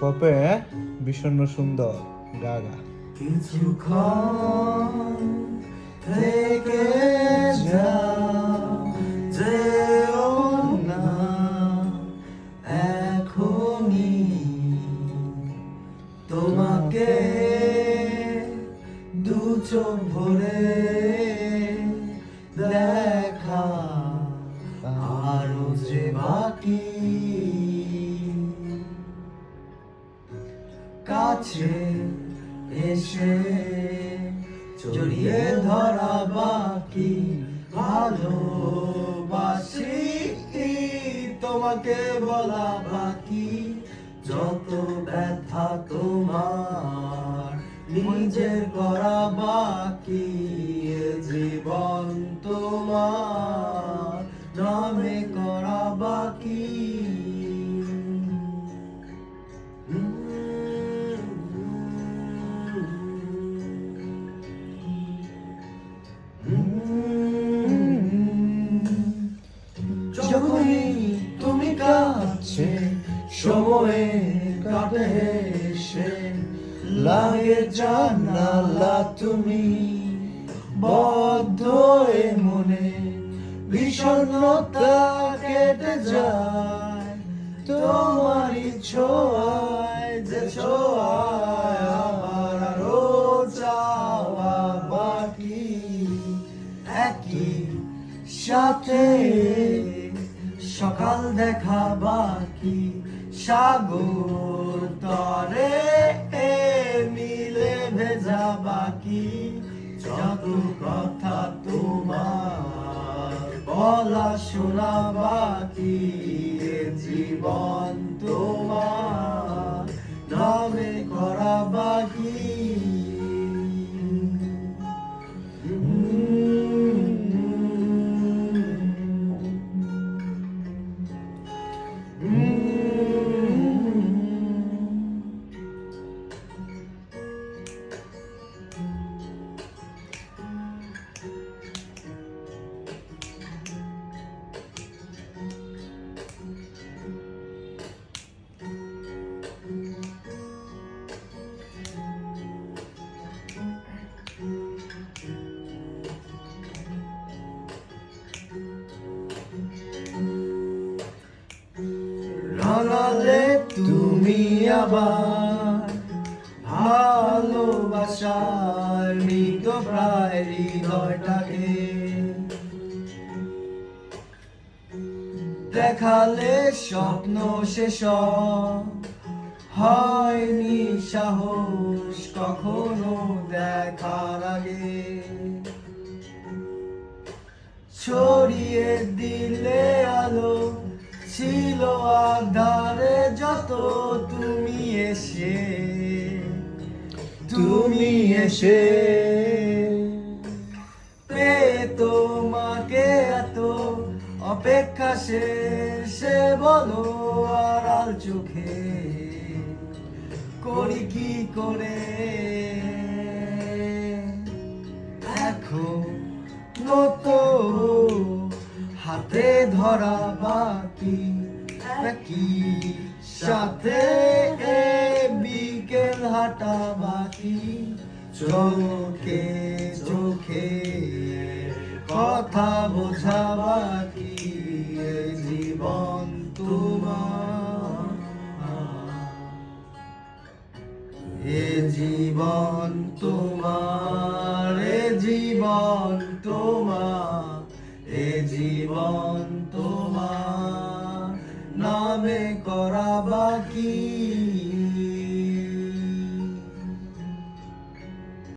পপে বিষণ্ণ সুন্দর গাগা কিছুক্ষণ থেকে যাও, যেও না এখনই, তোমাকে দু চোখ ভরে দেখা আরো যে বাকি, কাছে এসে জড়িয়ে ধরা বাকি, ভালোবাসি তোমাকে বলা বাকি, যত ব্যথা তোমার নিজের করা বাকি, এ জীবন তোমার নামে করা বাকি। যখনই তুমি কাছে সময়ে কাটে সে, লাগে জানালা তুমি বদ্ধ এ মনে, বিষণ্ণতা কেটে যায় তোমারই ছোঁয়ায়, যে ছোঁয়ায় আমার আরো চাওয়া বাকি, একই সাথে সকাল দেখা বাকি, সাগর তরে মিলে ভেজা বাকি, যত কথা তোমার বলা শোনা বাকি, এ জীবন তোমার নামে করা বাকি। রাঙালে তুমি আবার ভালোবাসার মৃত প্রায় হৃদয়টাকে, দেখালে স্বপ্ন শেষ হয়নি সাহস কখনো দেখার আগে, ছড়িয়ে দিলে আলো ছিল আধারে, যত তুমি এসে পেয়ে তোমাকে এত অপেক্ষা শেষে বলো আড়াল চোখে করি কি করে, এখন তো হাতে ধরা বাকি, একই সাথে বিকেল হাঁটা বাকি, চোখে চোখে কথা বোঝা বাকি, এ জীবন তোমার, এ জীবন তোমার, এ জীবন তোমার, এ জীবন তোমার নামে করা বাকি।